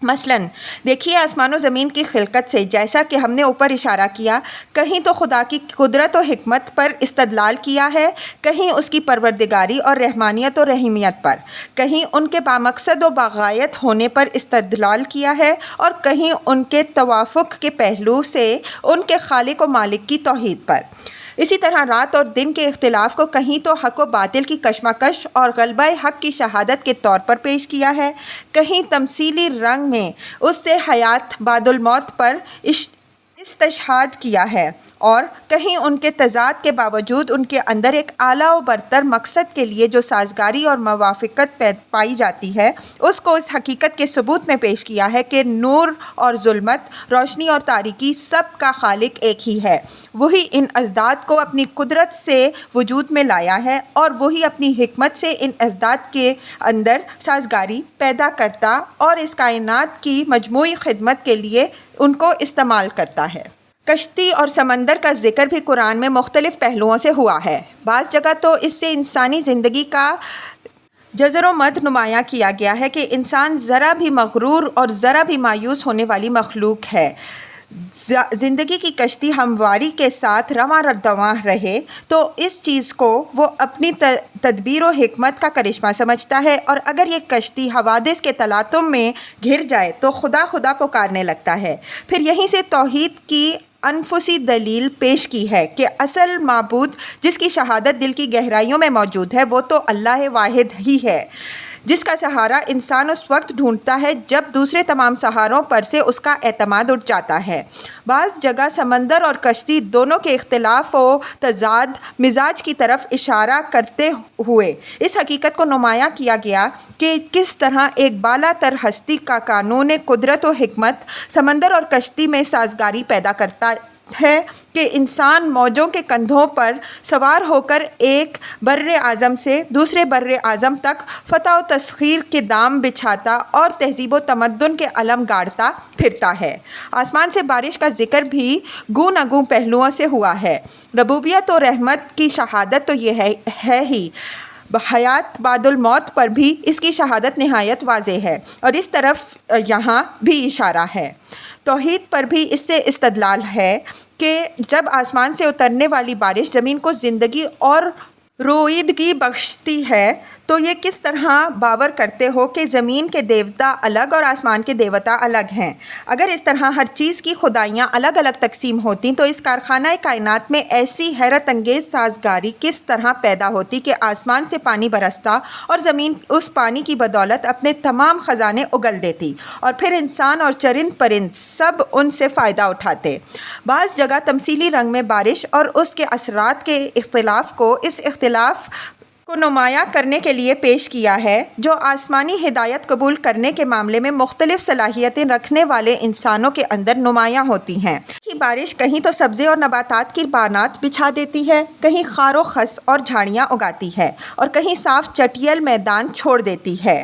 مثلاً دیکھیے آسمان و زمین کی خلقت سے، جیسا کہ ہم نے اوپر اشارہ کیا، کہیں تو خدا کی قدرت و حکمت پر استدلال کیا ہے، کہیں اس کی پروردگاری اور رحمانیت و رحیمیت پر، کہیں ان کے بامقصد و باغایت ہونے پر استدلال کیا ہے، اور کہیں ان کے توافق کے پہلو سے ان کے خالق و مالک کی توحید پر۔ اسی طرح رات اور دن کے اختلاف کو کہیں تو حق و باطل کی کشمکش اور غلبہ حق کی شہادت کے طور پر پیش کیا ہے، کہیں تمثیلی رنگ میں اس سے حیات بعد الموت پر استشہاد کیا ہے، اور کہیں ان کے تضاد کے باوجود ان کے اندر ایک اعلیٰ و برتر مقصد کے لیے جو سازگاری اور موافقت پائی جاتی ہے اس کو اس حقیقت کے ثبوت میں پیش کیا ہے کہ نور اور ظلمت، روشنی اور تاریکی سب کا خالق ایک ہی ہے، وہی ان اضداد کو اپنی قدرت سے وجود میں لایا ہے اور وہی اپنی حکمت سے ان اضداد کے اندر سازگاری پیدا کرتا اور اس کائنات کی مجموعی خدمت کے لیے ان کو استعمال کرتا ہے۔ کشتی اور سمندر کا ذکر بھی قرآن میں مختلف پہلوؤں سے ہوا ہے۔ بعض جگہ تو اس سے انسانی زندگی کا جزر و مد نمایاں کیا گیا ہے کہ انسان ذرا بھی مغرور اور ذرا بھی مایوس ہونے والی مخلوق ہے۔ زندگی کی کشتی ہمواری کے ساتھ رواں دواں رہے تو اس چیز کو وہ اپنی تدبیر و حکمت کا کرشمہ سمجھتا ہے، اور اگر یہ کشتی حوادث کے تلاطم میں گھر جائے تو خدا خدا پکارنے لگتا ہے۔ پھر یہیں سے توحید کی انفسی دلیل پیش کی ہے کہ اصل معبود جس کی شہادت دل کی گہرائیوں میں موجود ہے وہ تو اللہ واحد ہی ہے، جس کا سہارا انسان اس وقت ڈھونڈتا ہے جب دوسرے تمام سہاروں پر سے اس کا اعتماد اٹھ جاتا ہے۔ بعض جگہ سمندر اور کشتی دونوں کے اختلاف و تضاد مزاج کی طرف اشارہ کرتے ہوئے اس حقیقت کو نمایاں کیا گیا کہ کس طرح ایک بالا تر ہستی کا قانون قدرت و حکمت سمندر اور کشتی میں سازگاری پیدا کرتا ہے کہ انسان موجوں کے کندھوں پر سوار ہو کر ایک بر اعظم سے دوسرے بر اعظم تک فتح و تسخیر کے دام بچھاتا اور تہذیب و تمدن کے علم گاڑتا پھرتا ہے۔ آسمان سے بارش کا ذکر بھی گوں نہ گوں پہلوؤں سے ہوا ہے۔ ربوبیت و رحمت کی شہادت تو یہ ہے ہی، حیات بعد الموت پر بھی اس کی شہادت نہایت واضح ہے، اور اس طرف یہاں بھی اشارہ ہے۔ توحید پر بھی اس سے استدلال ہے کہ جب آسمان سے اترنے والی بارش زمین کو زندگی اور رویدگی بخشتی ہے تو یہ کس طرح باور کرتے ہو کہ زمین کے دیوتا الگ اور آسمان کے دیوتا الگ ہیں۔ اگر اس طرح ہر چیز کی خدائیاں الگ الگ تقسیم ہوتی تو اس کارخانہ کائنات میں ایسی حیرت انگیز سازگاری کس طرح پیدا ہوتی کہ آسمان سے پانی برستا اور زمین اس پانی کی بدولت اپنے تمام خزانے اگل دیتی، اور پھر انسان اور چرند پرند سب ان سے فائدہ اٹھاتے۔ بعض جگہ تمثیلی رنگ میں بارش اور اس کے اثرات کے اختلاف کو اس اختلاف کو نمایاں کرنے کے لیے پیش کیا ہے جو آسمانی ہدایت قبول کرنے کے معاملے میں مختلف صلاحیتیں رکھنے والے انسانوں کے اندر نمایاں ہوتی ہیں۔ کہ بارش کہیں تو سبزے اور نباتات کی بانات بچھا دیتی ہے، کہیں خار و خس اور جھاڑیاں اگاتی ہے، اور کہیں صاف چٹیل میدان چھوڑ دیتی ہے۔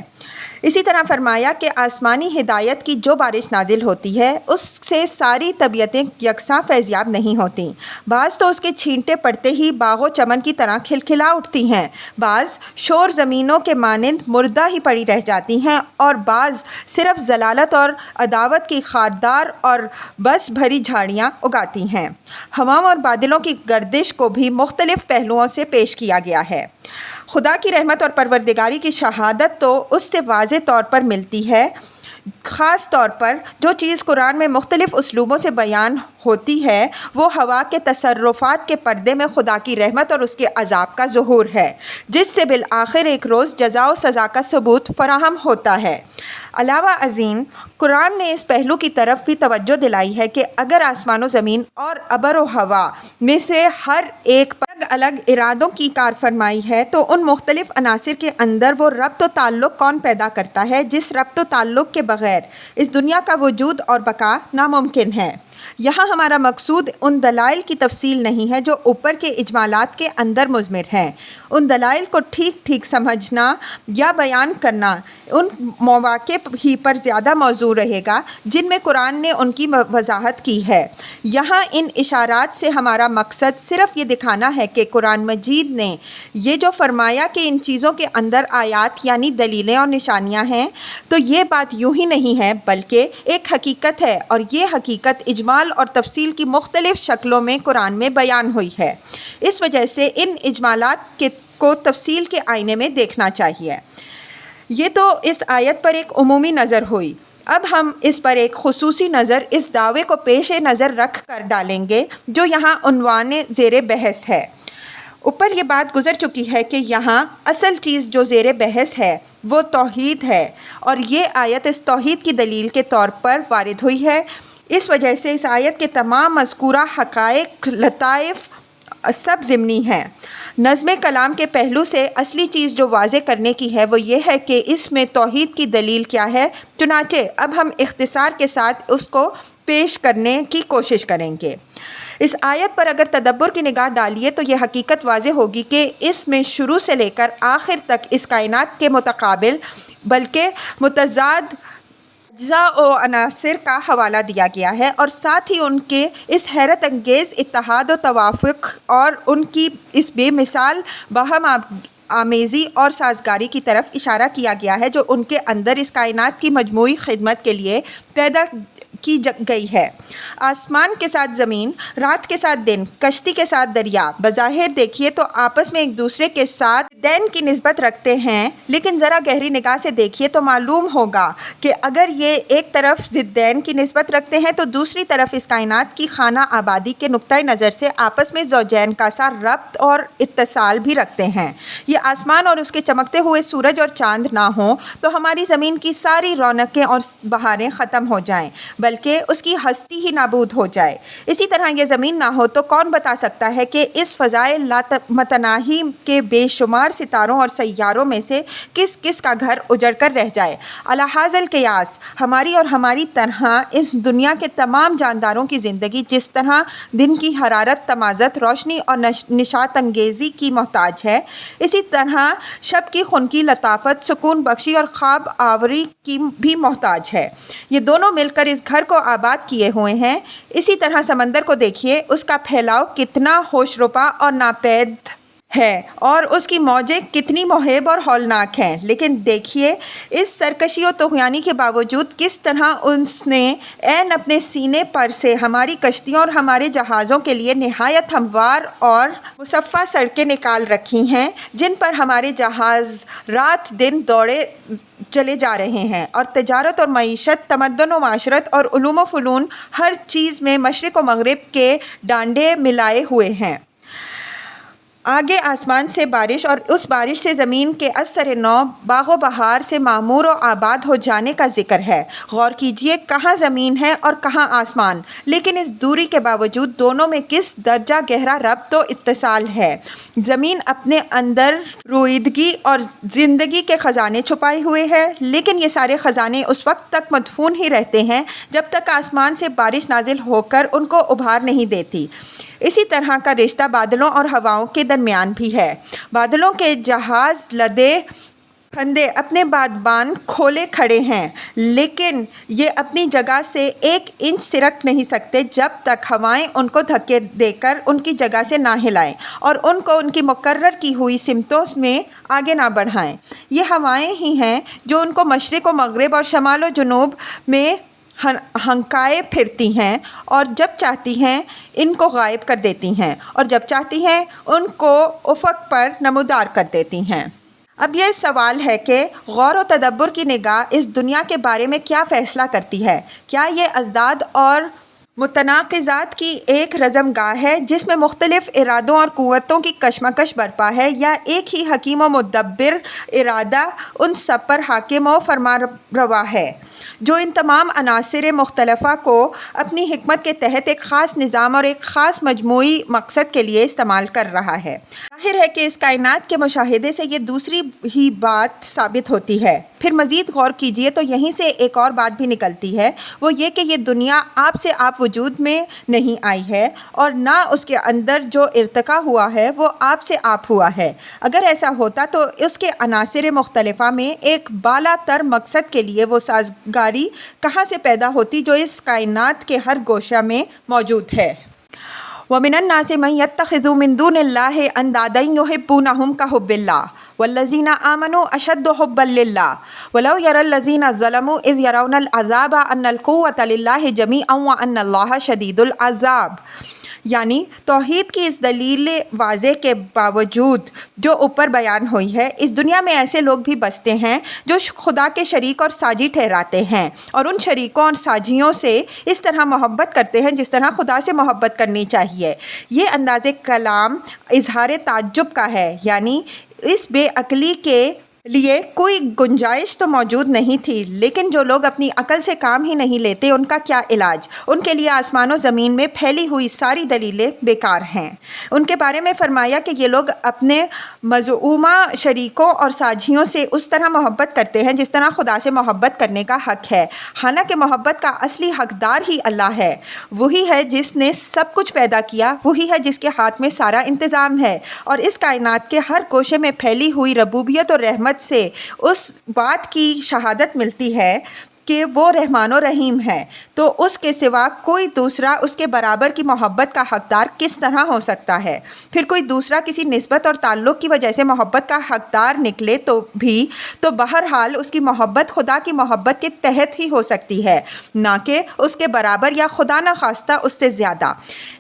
اسی طرح فرمایا کہ آسمانی ہدایت کی جو بارش نازل ہوتی ہے اس سے ساری طبیعتیں یکساں فیضیاب نہیں ہوتیں۔ بعض تو اس کے چھینٹے پڑتے ہی باغ و چمن کی طرح کھلکھلا اٹھتی ہیں، بعض شور زمینوں کے مانند مردہ ہی پڑی رہ جاتی ہیں، اور بعض صرف ضلالت اور عداوت کی خاردار اور بس بھری جھاڑیاں اگاتی ہیں۔ ہواؤں اور بادلوں کی گردش کو بھی مختلف پہلوؤں سے پیش کیا گیا ہے۔ خدا کی رحمت اور پروردگاری کی شہادت تو اس سے واضح طور پر ملتی ہے خاص طور پر جو چیز قرآن میں مختلف اسلوبوں سے بیان ہوتی ہے وہ ہوا کے تصرفات کے پردے میں خدا کی رحمت اور اس کے عذاب کا ظہور ہے، جس سے بالآخر ایک روز جزا و سزا کا ثبوت فراہم ہوتا ہے۔ علاوہ ازیں قرآن نے اس پہلو کی طرف بھی توجہ دلائی ہے کہ اگر آسمان و زمین اور ابر و ہوا میں سے ہر ایک پر الگ الگ ارادوں کی کار فرمائی ہے تو ان مختلف عناصر کے اندر وہ ربط و تعلق کون پیدا کرتا ہے جس ربط و تعلق کے بغیر اس دنیا کا وجود اور بقا ناممکن ہے۔ یہاں ہمارا مقصود ان دلائل کی تفصیل نہیں ہے جو اوپر کے اجمالات کے اندر مضمر ہیں۔ ان دلائل کو ٹھیک ٹھیک سمجھنا یا بیان کرنا ان مواقع ہی پر زیادہ موزوں رہے گا جن میں قرآن نے ان کی وضاحت کی ہے۔ یہاں ان اشارات سے ہمارا مقصد صرف یہ دکھانا ہے کہ قرآن مجید نے یہ جو فرمایا کہ ان چیزوں کے اندر آیات یعنی دلیلیں اور نشانیاں ہیں، تو یہ بات یوں ہی نہیں ہے بلکہ ایک حقیقت ہے، اور یہ حقیقت اجمال اور تفصیل کی مختلف شکلوں میں قرآن میں بیان ہوئی ہے۔ اس وجہ سے ان اجمالات کو تفصیل کے آئینے میں دیکھنا چاہیے۔ یہ تو اس آیت پر ایک عمومی نظر ہوئی۔ اب ہم اس پر ایک خصوصی نظر اس دعوے کو پیش نظر رکھ کر ڈالیں گے جو یہاں عنوان زیر بحث ہے۔ اوپر یہ بات گزر چکی ہے کہ یہاں اصل چیز جو زیر بحث ہے وہ توحید ہے، اور یہ آیت اس توحید کی دلیل کے طور پر وارد ہوئی ہے۔ اس وجہ سے اس آیت کے تمام مذکورہ حقائق، لطائف سب ضمنی ہیں۔ نظم کلام کے پہلو سے اصلی چیز جو واضح کرنے کی ہے وہ یہ ہے کہ اس میں توحید کی دلیل کیا ہے، چنانچہ اب ہم اختصار کے ساتھ اس کو پیش کرنے کی کوشش کریں گے۔ اس آیت پر اگر تدبر کی نگاہ ڈالیے تو یہ حقیقت واضح ہوگی کہ اس میں شروع سے لے کر آخر تک اس کائنات کے متقابل بلکہ متضاد اجزاء و عناصر کا حوالہ دیا گیا ہے، اور ساتھ ہی ان کے اس حیرت انگیز اتحاد و توافق اور ان کی اس بے مثال باہم آمیزی اور سازگاری کی طرف اشارہ کیا گیا ہے جو ان کے اندر اس کائنات کی مجموعی خدمت کے لیے پیدا کی گئی ہے۔ آسمان کے ساتھ زمین، رات کے ساتھ دن، کشتی کے ساتھ دریا بظاہر دیکھیے تو آپس میں ایک دوسرے کے ساتھ دین کی نسبت رکھتے ہیں، لیکن ذرا گہری نگاہ سے دیکھیے تو معلوم ہوگا کہ اگر یہ ایک طرف ضدین کی نسبت رکھتے ہیں تو دوسری طرف اس کائنات کی خانہ آبادی کے نقطۂ نظر سے آپس میں زوجین کا سا ربط اور اتصال بھی رکھتے ہیں۔ یہ آسمان اور اس کے چمکتے ہوئے سورج اور چاند نہ ہوں تو ہماری زمین کی ساری رونقیں اور بہاریں ختم ہو جائیں، بلکہ اس کی ہستی ہی نابود ہو جائے۔ اسی طرح یہ زمین نہ ہو تو کون بتا سکتا ہے کہ اس فضائے متناہی کے بے شمار ستاروں اور سیاروں میں سے کس کس کا گھر اجڑ کر رہ جائے۔ علی ھذا القیاس ہماری اور ہماری طرح اس دنیا کے تمام جانداروں کی زندگی جس طرح دن کی حرارت، تمازت، روشنی اور نشاط انگیزی کی محتاج ہے، اسی طرح شب کی خنکی لطافت، سکون بخشی اور خواب آوری کی بھی محتاج ہے۔ یہ دونوں مل کر اس گھر کو آباد کیے ہوئے ہیں۔ اسی طرح سمندر کو دیکھیے، اس کا پھیلاؤ کتنا ہوش ربا اور ناپید ہے اور اس کی موجیں کتنی مہیب اور ہولناک ہیں، لیکن دیکھیے اس سرکشی و طغیانی کے باوجود کس طرح اس نے عین اپنے سینے پر سے ہماری کشتیوں اور ہمارے جہازوں کے لیے نہایت ہموار اور مصفہ سڑکیں نکال رکھی ہیں جن پر ہمارے جہاز رات دن دوڑے چلے جا رہے ہیں، اور تجارت اور معیشت، تمدن و معاشرت اور علوم و فنون ہر چیز میں مشرق و مغرب کے ڈانڈے ملائے ہوئے ہیں۔ آگے آسمان سے بارش اور اس بارش سے زمین کے اثر نو، باغ و بہار سے معمور و آباد ہو جانے کا ذکر ہے۔ غور کیجئے کہاں زمین ہے اور کہاں آسمان، لیکن اس دوری کے باوجود دونوں میں کس درجہ گہرا ربط و اتصال ہے۔ زمین اپنے اندر رویدگی اور زندگی کے خزانے چھپائے ہوئے ہے، لیکن یہ سارے خزانے اس وقت تک مدفون ہی رہتے ہیں جب تک آسمان سے بارش نازل ہو کر ان کو ابھار نہیں دیتی۔ اسی طرح کا رشتہ بادلوں اور ہواؤں کے درمیان بھی ہے۔ بادلوں کے جہاز لدے پھندے اپنے بادبان کھولے کھڑے ہیں، لیکن یہ اپنی جگہ سے ایک انچ سرک نہیں سکتے جب تک ہوائیں ان کو دھکے دے کر ان کی جگہ سے نہ ہلائیں اور ان کو ان کی مقرر کی ہوئی سمتوں میں آگے نہ بڑھائیں۔ یہ ہوائیں ہی ہیں جو ان کو مشرق و مغرب اور شمال و جنوب میں ہنکائے پھرتی ہیں، اور جب چاہتی ہیں ان کو غائب کر دیتی ہیں، اور جب چاہتی ہیں ان کو افق پر نمودار کر دیتی ہیں۔ اب یہ سوال ہے کہ غور و تدبر کی نگاہ اس دنیا کے بارے میں کیا فیصلہ کرتی ہے؟ کیا یہ ازداد اور متناقضات کی ایک رزم گاہ ہے جس میں مختلف ارادوں اور قوتوں کی کشمکش برپا ہے، یا ایک ہی حکیم و مدبر ارادہ ان سب پر حاکم و فرما روا ہے جو ان تمام عناصر مختلفہ کو اپنی حکمت کے تحت ایک خاص نظام اور ایک خاص مجموعی مقصد کے لیے استعمال کر رہا ہے؟ ظاہر ہے کہ اس کائنات کے مشاہدے سے یہ دوسری ہی بات ثابت ہوتی ہے۔ پھر مزید غور کیجئے تو یہیں سے ایک اور بات بھی نکلتی ہے، وہ یہ کہ یہ دنیا آپ سے آپ وجود میں نہیں آئی ہے، اور نہ اس کے اندر جو ارتقا ہوا ہے وہ آپ سے آپ ہوا ہے۔ اگر ایسا ہوتا تو اس کے عناصر مختلفہ میں ایک بالا تر مقصد کے لیے وہ سازگاری کہاں سے پیدا ہوتی جو اس کائنات کے ہر گوشہ میں موجود ہے؟ وَمِنَ النَّاسِ مَن يَتَّخِذُ مِن دُونِ اللَّهِ أَندَادًا يُحِبُّونَهُم كَحُبِّ اللَّهِ وَالَّذِينَ آمَنُوا أَشَدُّ حُبًّا لِلَّهِ وَلَوْ يَرَى الَّذِينَ ظَلَمُوا إِذْ يَرَوْنَ الْعَذَابَ أَنَّ الْقُوَّةَ لِلَّهِ جَمِيعًا وَأَنَّ اللَّهَ شَدِيدُ الْعَذَابِ، یعنی توحید کی اس دلیل واضح کے باوجود جو اوپر بیان ہوئی ہے، اس دنیا میں ایسے لوگ بھی بستے ہیں جو خدا کے شریک اور ساجی ٹھہراتے ہیں، اور ان شریکوں اور ساجیوں سے اس طرح محبت کرتے ہیں جس طرح خدا سے محبت کرنی چاہیے۔ یہ انداز کلام اظہار تعجب کا ہے، یعنی اس بے عقلی کے لیے کوئی گنجائش تو موجود نہیں تھی، لیکن جو لوگ اپنی عقل سے کام ہی نہیں لیتے ان کا کیا علاج؟ ان کے لیے آسمان و زمین میں پھیلی ہوئی ساری دلیلیں بیکار ہیں۔ ان کے بارے میں فرمایا کہ یہ لوگ اپنے مزعومہ شریکوں اور ساجھیوں سے اس طرح محبت کرتے ہیں جس طرح خدا سے محبت کرنے کا حق ہے، حالانکہ محبت کا اصلی حقدار ہی اللہ ہے۔ وہی ہے جس نے سب کچھ پیدا کیا، وہی ہے جس کے ہاتھ میں سارا انتظام ہے، اور اس کائنات کے ہر گوشے میں پھیلی ہوئی ربوبیت اور رحمت سے اس بات کی شہادت ملتی ہے کہ وہ رحمان و رحیم ہے، تو اس کے سوا کوئی دوسرا اس کے برابر کی محبت کا حقدار کس طرح ہو سکتا ہے؟ پھر کوئی دوسرا کسی نسبت اور تعلق کی وجہ سے محبت کا حقدار نکلے تو بہرحال اس کی محبت خدا کی محبت کے تحت ہی ہو سکتی ہے، نہ کہ اس کے برابر یا خدا نخواستہ اس سے زیادہ۔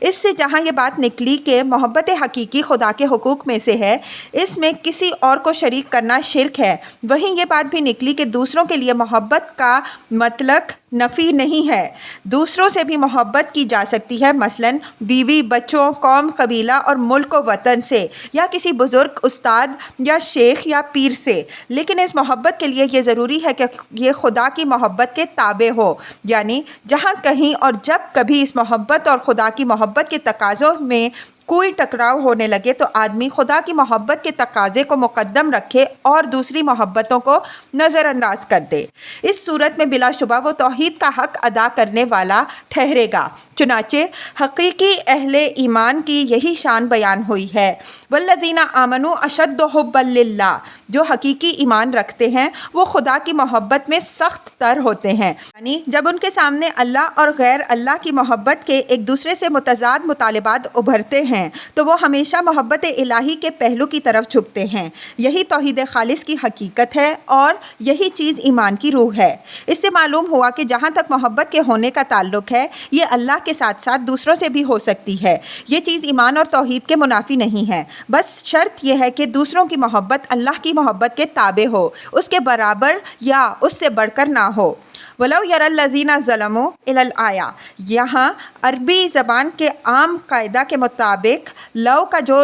اس سے جہاں یہ بات نکلی کہ محبت حقیقی خدا کے حقوق میں سے ہے، اس میں کسی اور کو شریک کرنا شرک ہے، وہیں یہ بات بھی نکلی کہ دوسروں کے لیے محبت کا مطلق نفی نہیں ہے، دوسروں سے بھی محبت کی جا سکتی ہے، مثلاً بیوی، بچوں، قوم، قبیلہ اور ملک و وطن سے، یا کسی بزرگ، استاد یا شیخ یا پیر سے، لیکن اس محبت کے لیے یہ ضروری ہے کہ یہ خدا کی محبت کے تابع ہو، یعنی جہاں کہیں اور جب کبھی اس محبت اور خدا کی محبت کے تقاضوں میں کوئی ٹکراؤ ہونے لگے تو آدمی خدا کی محبت کے تقاضے کو مقدم رکھے اور دوسری محبتوں کو نظر انداز کر دے۔ اس صورت میں بلا شبہ وہ توحید کا حق ادا کرنے والا ٹھہرے گا۔ چنانچہ حقیقی اہل ایمان کی یہی شان بیان ہوئی ہے، والذین آمنوا اشد حبا للہ، جو حقیقی ایمان رکھتے ہیں وہ خدا کی محبت میں سخت تر ہوتے ہیں، یعنی جب ان کے سامنے اللہ اور غیر اللہ کی محبت کے ایک دوسرے سے متضاد مطالبات ابھرتے ہیں تو وہ ہمیشہ محبت الہی کے پہلو کی طرف جھکتے ہیں۔ یہی توحید خالص کی حقیقت ہے اور یہی چیز ایمان کی روح ہے۔ اس سے معلوم ہوا کہ جہاں تک محبت کے ہونے کا تعلق ہے، یہ اللہ کے ساتھ ساتھ دوسروں سے بھی ہو سکتی ہے۔ یہ چیز ایمان اور توحید کے منافی نہیں ہے، بس شرط یہ ہے کہ دوسروں کی محبت اللہ کی محبت کے تابع ہو، اس کے برابر یا اس سے بڑھ کر نہ ہو۔ وَلَوْ يَرَى الَّذِينَ ظَلَمُوا إِلَى الْآيَةِ، یہاں عربی زبان کے عام قاعدہ کے مطابق لو کا جو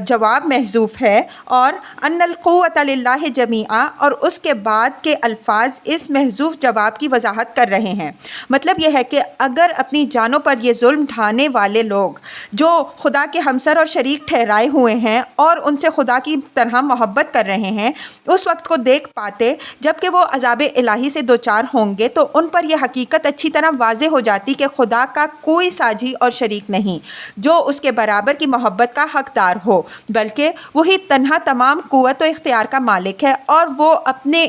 جواب محذوف ہے اور ان القوۃ للہ جمیعا اور اس کے بعد کے الفاظ اس محذوف جواب کی وضاحت کر رہے ہیں۔ مطلب یہ ہے کہ اگر اپنی جانوں پر یہ ظلم ڈھانے والے لوگ جو خدا کے ہمسر اور شریک ٹھہرائے ہوئے ہیں اور ان سے خدا کی طرح محبت کر رہے ہیں، اس وقت کو دیکھ پاتے جب کہ وہ عذاب الہی سے دوچار ہوں گے تو ان پر یہ حقیقت اچھی طرح واضح ہو جاتی کہ خدا کا کوئی ساجی اور شریک نہیں جو اس کے برابر کی محبت کا حقدار ہو، بلکہ وہی تنہا تمام قوت و اختیار کا مالک ہے، اور وہ اپنے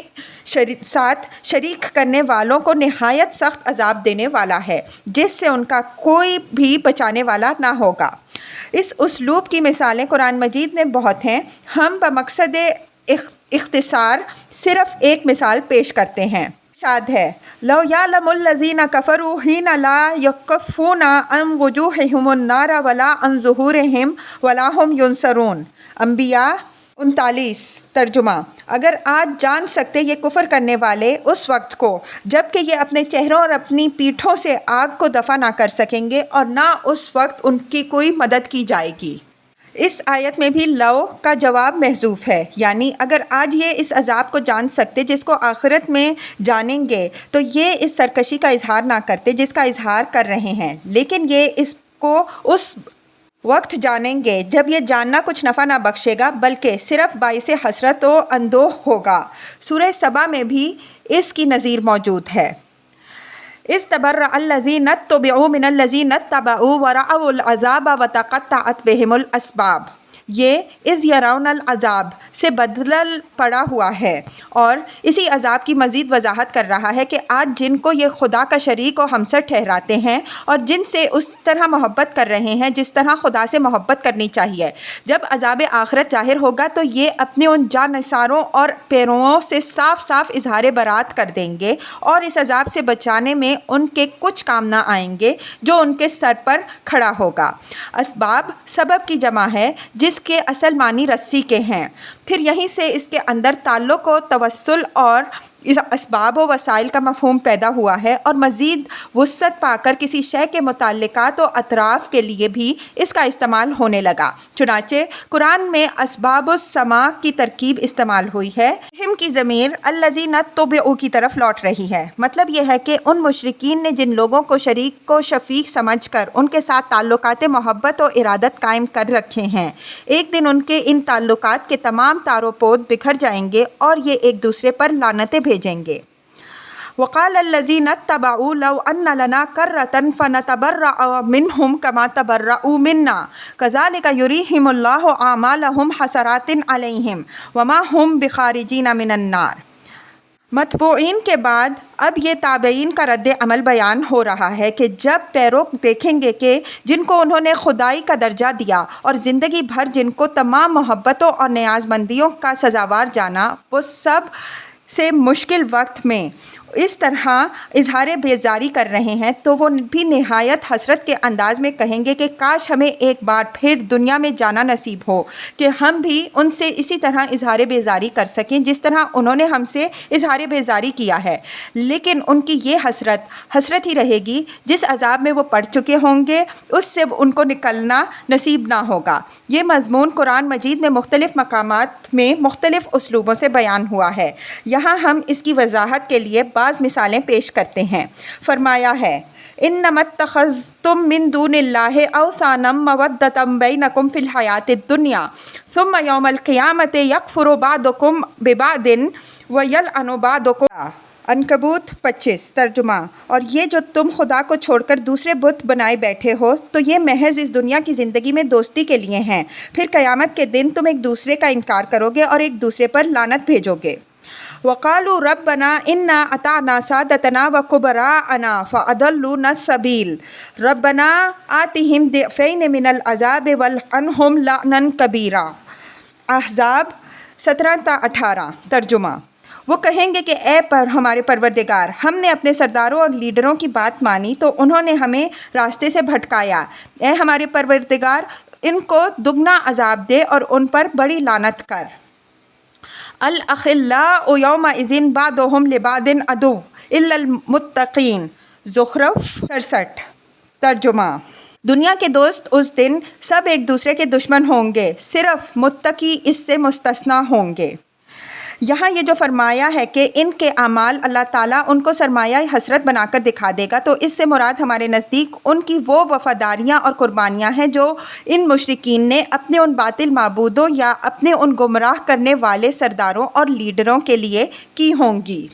ساتھ شریک کرنے والوں کو نہایت سخت عذاب دینے والا ہے جس سے ان کا کوئی بھی بچانے والا نہ ہوگا۔ اس اسلوب کی مثالیں قرآن مجید میں بہت ہیں، ہم بمقصد اختصار صرف ایک مثال پیش کرتے ہیں۔ شاد ہے لو یعلم الذین کفروا حین لا یکفون عن وجوہہم النار ولا عن ظہورہم ولا ہم ینصرون۔ انبیاء 39 ترجمہ۔ اگر آج جان سکتے یہ کفر کرنے والے اس وقت کو جب کہ یہ اپنے چہروں اور اپنی پیٹھوں سے آگ کو دفع نہ کر سکیں گے اور نہ اس وقت ان کی کوئی مدد کی جائے گی۔ اس آیت میں بھی لو کا جواب محذوف ہے، یعنی اگر آج یہ اس عذاب کو جان سکتے جس کو آخرت میں جانیں گے تو یہ اس سرکشی کا اظہار نہ کرتے جس کا اظہار کر رہے ہیں، لیکن یہ اس کو اس وقت جانیں گے جب یہ جاننا کچھ نفع نہ بخشے گا بلکہ صرف باعث حسرت و اندوہ ہوگا۔ سورہ سبا میں بھی اس کی نظیر موجود ہے۔ استبرأ الذین اتبعوا من الذین اتبعوا ورأوا العذاب وتقطعت بهم الاسباب، یہ اذ یرون العذاب سے بدل پڑا ہوا ہے اور اسی عذاب کی مزید وضاحت کر رہا ہے کہ آج جن کو یہ خدا کا شریک و ہمسر ٹھہراتے ہیں اور جن سے اس طرح محبت کر رہے ہیں جس طرح خدا سے محبت کرنی چاہیے، جب عذاب آخرت ظاہر ہوگا تو یہ اپنے ان جانثاروں اور پیروؤں سے صاف صاف اظہار برات کر دیں گے اور اس عذاب سے بچانے میں ان کے کچھ کام نہ آئیں گے جو ان کے سر پر کھڑا ہوگا۔ اسباب سبب کی جمع ہے جس کے اصل معنی رسی کے ہیں، پھر یہیں سے اس کے اندر تعلق و توسل اور اسباب و وسائل کا مفہوم پیدا ہوا ہے اور مزید وسعت پا کر کسی شے کے متعلقات و اطراف کے لیے بھی اس کا استعمال ہونے لگا۔ چنانچہ قرآن میں اسباب السماع کی ترکیب استعمال ہوئی ہے۔ ہم کی ضمیر الذین اتبعوا کی طرف لوٹ رہی ہے۔ مطلب یہ ہے کہ ان مشرکین نے جن لوگوں کو شریک کو شفیق سمجھ کر ان کے ساتھ تعلقات محبت و ارادت قائم کر رکھے ہیں، ایک دن ان کے ان تعلقات کے تمام تار و پود بکھر جائیں گے اور یہ ایک دوسرے پر لعنتیں بھیجیں گے۔ وقال الذین اتبعوا لو ان لنا کرۃ فنتبرأ منہم کما تبرؤوا منا کذلک یریہم اللہ اعمالہم حسرات علیہم وما ہم بخارجین من النار۔ متبوعین کے بعد اب یہ تابعین کا رد عمل بیان ہو رہا ہے کہ جب پیرو دیکھیں گے کہ جن کو انہوں نے خدائی کا درجہ دیا اور زندگی بھر جن کو تمام محبتوں اور نیاز مندیوں کا سزاوار جانا، وہ سب سے مشکل وقت میں اس طرح اظہار بیزاری کر رہے ہیں تو وہ بھی نہایت حسرت کے انداز میں کہیں گے کہ کاش ہمیں ایک بار پھر دنیا میں جانا نصیب ہو کہ ہم بھی ان سے اسی طرح اظہار بیزاری کر سکیں جس طرح انہوں نے ہم سے اظہار بیزاری کیا ہے۔ لیکن ان کی یہ حسرت ہی رہے گی، جس عذاب میں وہ پڑ چکے ہوں گے اس سے ان کو نکلنا نصیب نہ ہوگا۔ یہ مضمون قرآن مجید میں مختلف مقامات میں مختلف اسلوبوں سے بیان ہوا ہے۔ یہاں ہم اس کی وضاحت کے لیے بعض مثالیں پیش کرتے ہیں۔ فرمایا ہے انما اتخذتم من دون اللہ اوثانا مودۃ بینکم فی الحیاۃ الدنیا ثم یوم القیامۃ یکفر بعضکم ببعض ویلعن بعضکم۔ عنکبوت 25 ترجمہ۔ اور یہ جو تم خدا کو چھوڑ کر دوسرے بت بنائے بیٹھے ہو تو یہ محض اس دنیا کی زندگی میں دوستی کے لیے ہیں، پھر قیامت کے دن تم ایک دوسرے کا انکار کرو گے اور ایک دوسرے پر لعنت بھیجو گے۔ وقالوا ربنا انا اطعنا سادتنا وكبراءنا فاضلونا السبيل ربنا آتهم ضعفين من العذاب والعنهم لعنا كبيرا۔ احزاب 17 تا 18 ترجمہ۔ وہ کہیں گے کہ اے ہمارے پروردگار، ہم نے اپنے سرداروں اور لیڈروں کی بات مانی تو انہوں نے ہمیں راستے سے بھٹکایا۔ اے ہمارے پروردگار، ان کو دگنا عذاب دے اور ان پر بڑی لعنت کر۔ الاخلاء یومئذ بعضهم لبعض عدو الا المتقین۔ زخرف 67 ترجمہ۔ دنیا کے دوست اس دن سب ایک دوسرے کے دشمن ہوں گے، صرف متقی اس سے مستثنیٰ ہوں گے۔ یہاں یہ جو فرمایا ہے کہ ان کے اعمال اللہ تعالیٰ ان کو سرمایہ حسرت بنا کر دکھا دے گا، تو اس سے مراد ہمارے نزدیک ان کی وہ وفاداریاں اور قربانیاں ہیں جو ان مشرکین نے اپنے ان باطل معبودوں یا اپنے ان گمراہ کرنے والے سرداروں اور لیڈروں کے لیے کی ہوں گی۔